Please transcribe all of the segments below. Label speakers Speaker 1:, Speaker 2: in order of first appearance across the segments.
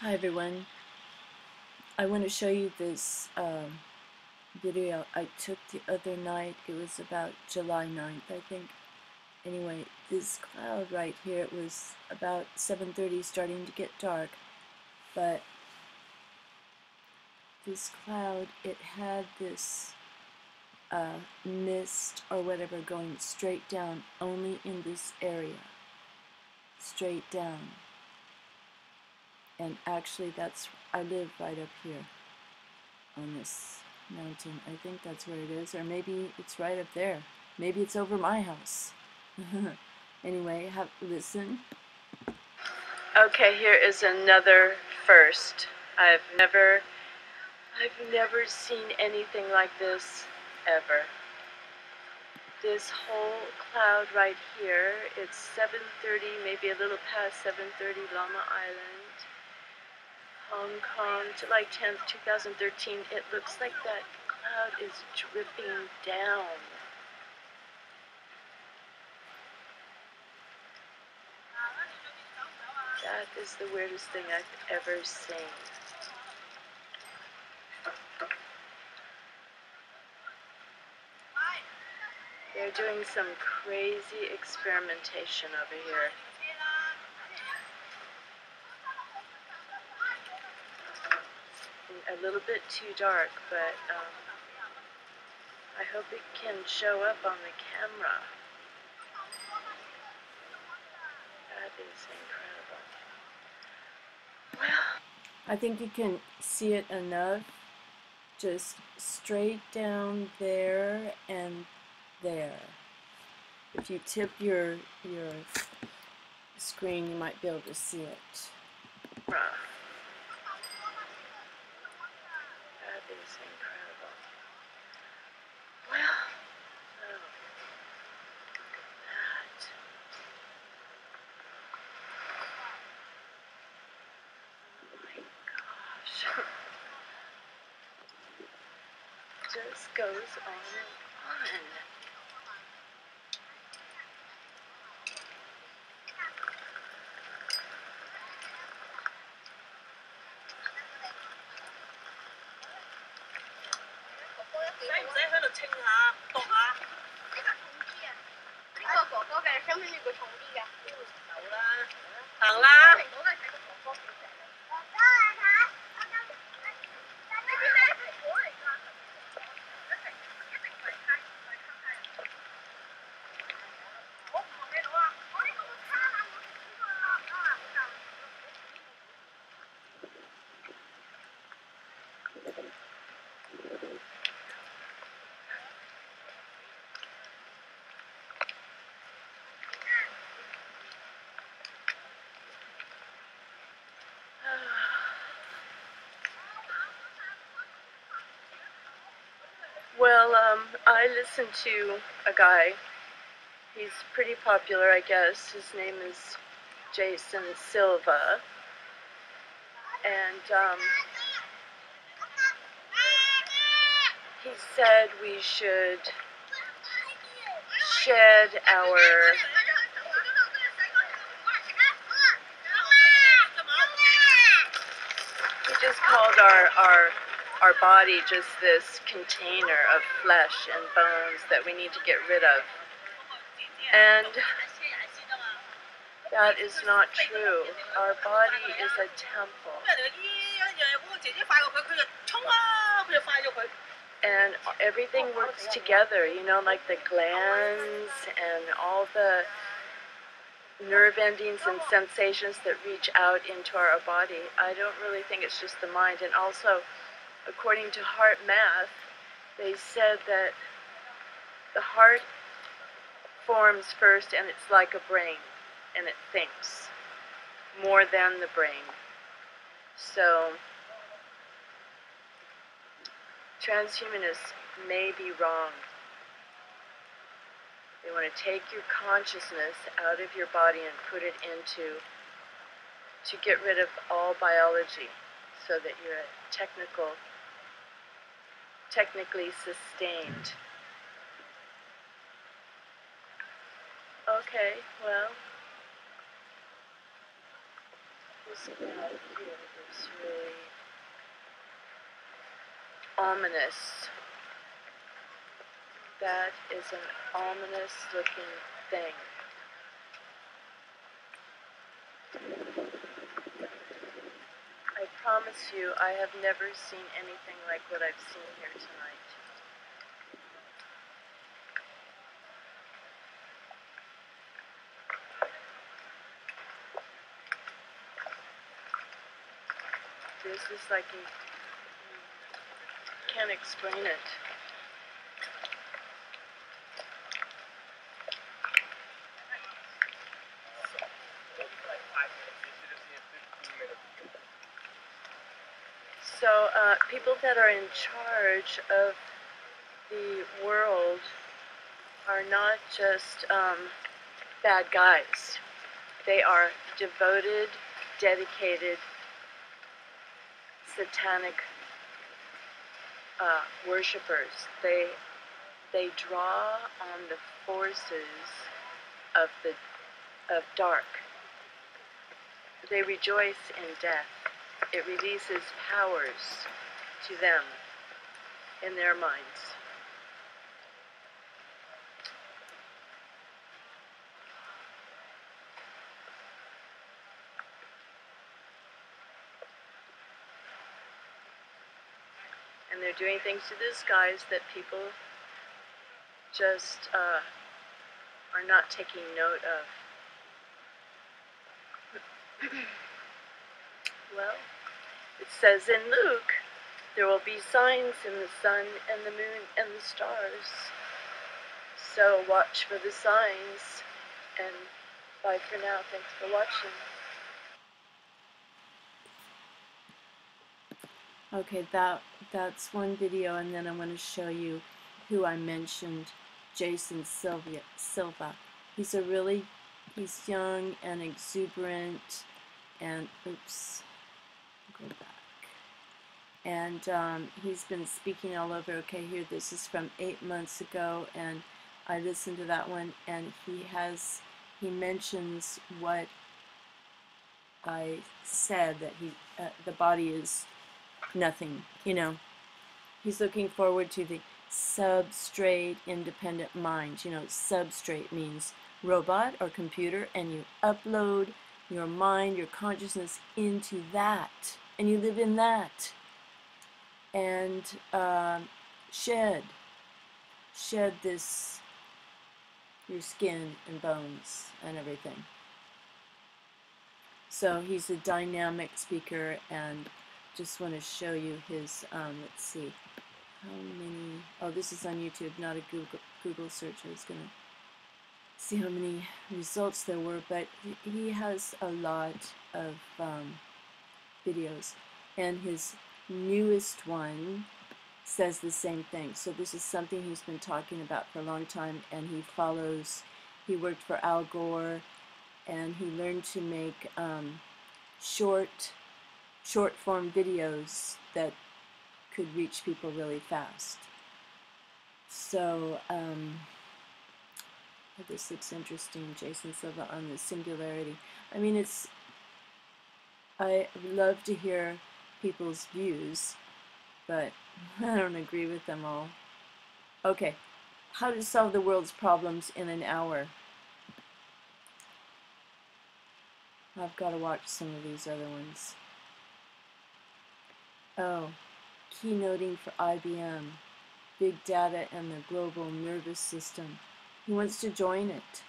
Speaker 1: Hi everyone. I want to show you this video I took the other night. It was about July 9th, I think. Anyway, this cloud right here, it was about 7:30, starting to get dark, but this cloud, it had this mist or whatever going straight down, only in this area, straight down. And actually I live right up here on this mountain. I think that's where it is, or maybe it's right up there. Maybe it's over my house. Anyway, listen. Okay, here is another first. I've never seen anything like this ever. This whole cloud right here, it's 7:30, maybe a little past 7:30, Llama Island, Hong Kong, July 10th, 2013. It looks like that cloud is dripping down. That is the weirdest thing I've ever seen. They're doing some crazy experimentation over here. A little bit too dark, but I hope it can show up on the camera. That is incredible. Well, I think you can see it enough. Just straight down there and there. If you tip your screen, you might be able to see it. That is incredible. Well, oh, that. Oh my gosh. Just goes on and on. Well, I listened to a guy. He's pretty popular, I guess. His name is Jason Silva. And he said we should shed our he just called our body just this container of flesh and bones that we need to get rid of. And that is not true. Our body is a temple. And everything works together, you know, like the glands and all the nerve endings and sensations that reach out into our body. I don't really think it's just the mind. And also, according to heart math, they said that the heart forms first and it's like a brain and it thinks more than the brain. So transhumanists may be wrong. They want to take your consciousness out of your body and put it into, to get rid of all biology so that you're technically sustained. Okay, well, This cloud here is really ominous. That is an ominous looking thing. I promise you, I have never seen anything like what I've seen here tonight. This is like can't explain it. So people that are in charge of the world are not just bad guys. They are devoted, dedicated, satanic worshippers. They draw on the forces of dark. They rejoice in death. It releases powers to them in their minds. And they're doing things to the skies that people just are not taking note of. Well, it says in Luke, there will be signs in the sun and the moon and the stars. So watch for the signs, and bye for now. Thanks for watching.
Speaker 2: Okay, that's one video, and then I'm going to show you who I mentioned, Jason Silva. He's young and exuberant, and oops, go back. And he's been speaking all over. Okay, here, this is from 8 months ago, and I listened to that one, and he mentions what I said, that the body is nothing, you know. He's looking forward to the substrate independent mind. You know, substrate means robot or computer, and you upload your mind, your consciousness into that, and you live in that, and shed this, your skin and bones and everything. So he's a dynamic speaker, and just want to show you his, let's see, how many, oh, this is on YouTube, not a Google search. I was going to see how many results there were, but he has a lot of videos, and his newest one says the same thing. So this is something he's been talking about for a long time, and he worked for Al Gore, and he learned to make short form videos that could reach people really fast. So this looks interesting. Jason Silva on the singularity. I mean, I love to hear people's views, but I don't agree with them all. Okay, how to solve the world's problems in an hour. I've got to watch some of these other ones. Oh, keynoting for IBM, big data and the global nervous system. He wants to join it.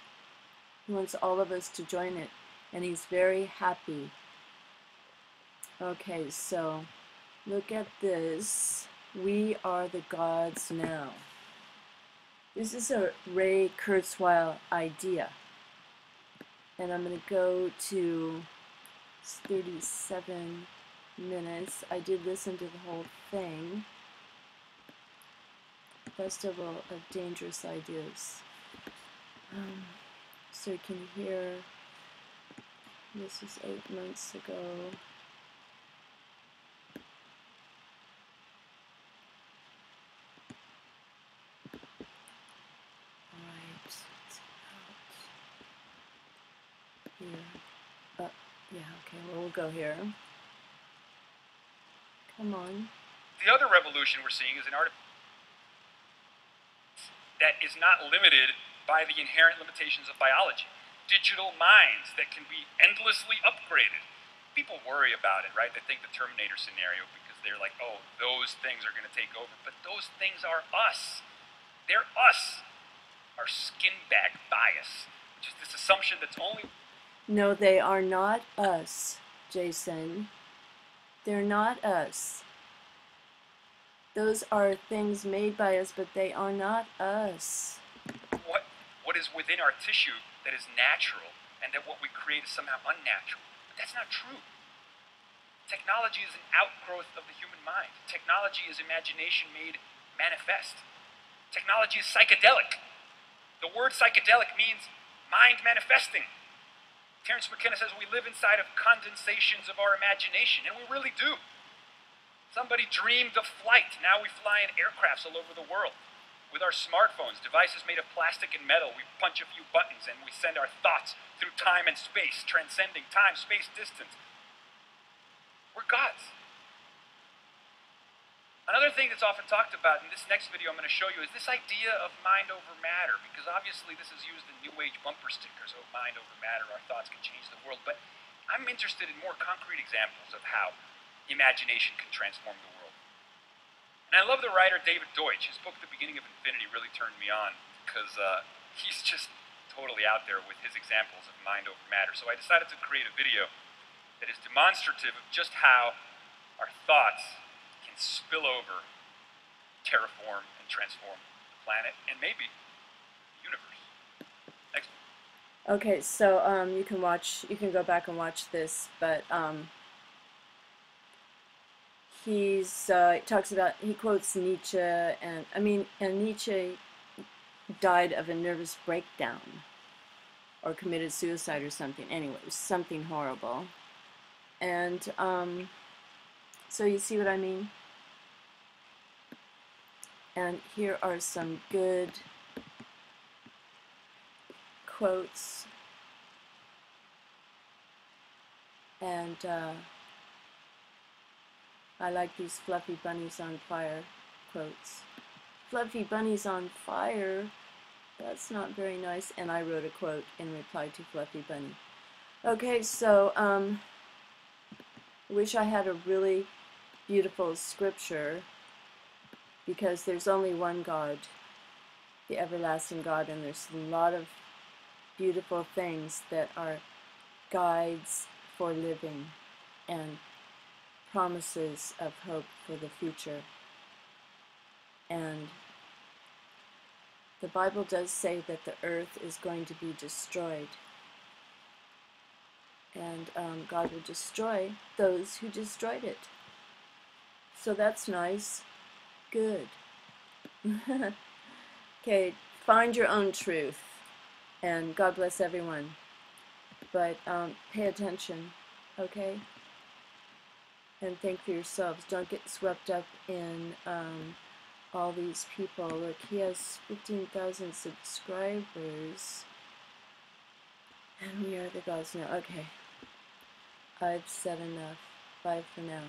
Speaker 2: He wants all of us to join it, and he's very happy. Okay, so look at this. We are the gods now. This is a Ray Kurzweil idea. And I'm going to go to 37 minutes. I did listen to the whole thing. Festival of Dangerous Ideas. So you can hear, this is 8 months ago. Alright, it's out here. Yeah, okay, well, we'll go here. Come on.
Speaker 3: The other revolution we're seeing is an art that is not limited by the inherent limitations of biology. Digital minds that can be endlessly upgraded. People worry about it, right? They think the Terminator scenario because they're like, oh, those things are going to take over. But those things are us. They're us. Our skin bag bias, which is this assumption that's only.
Speaker 2: No, they are not us, Jason. They're not us. Those are things made by us, but they are not us.
Speaker 3: What is within our tissue that is natural, and that what we create is somehow unnatural. But that's not true. Technology is an outgrowth of the human mind. Technology is imagination made manifest. Technology is psychedelic. The word psychedelic means mind manifesting. Terence McKenna says we live inside of condensations of our imagination, and we really do. Somebody dreamed of flight. Now we fly in aircrafts all over the world. With our smartphones, devices made of plastic and metal, we punch a few buttons and we send our thoughts through time and space, transcending time, space, distance. We're gods. Another thing that's often talked about in this next video I'm going to show you is this idea of mind over matter, because obviously this is used in New Age bumper stickers, oh, mind over matter, our thoughts can change the world, but I'm interested in more concrete examples of how imagination can transform the world. And I love the writer David Deutsch. His book, The Beginning of Infinity, really turned me on because he's just totally out there with his examples of mind over matter. So I decided to create a video that is demonstrative of just how our thoughts can spill over, terraform, and transform the planet, and maybe the universe. Next.
Speaker 2: Okay, so you can go back and watch this, but he talks about, he quotes Nietzsche, and Nietzsche died of a nervous breakdown or committed suicide or something. Anyway, it was something horrible. And so you see what I mean? And here are some good quotes. And I like these fluffy bunnies on fire quotes. Fluffy bunnies on fire? That's not very nice. And I wrote a quote in reply to Fluffy Bunny. Okay, so wish I had a really beautiful scripture, because there's only one God, the everlasting God, and there's a lot of beautiful things that are guides for living and promises of hope for the future. And the Bible does say that the earth is going to be destroyed, and God will destroy those who destroyed it. So that's nice. Good. Okay, find your own truth, and God bless everyone. But pay attention, okay? And think for yourselves. Don't get swept up in all these people. Look, he has 15,000 subscribers, and we are the gods now. Okay, I've said enough. Bye for now.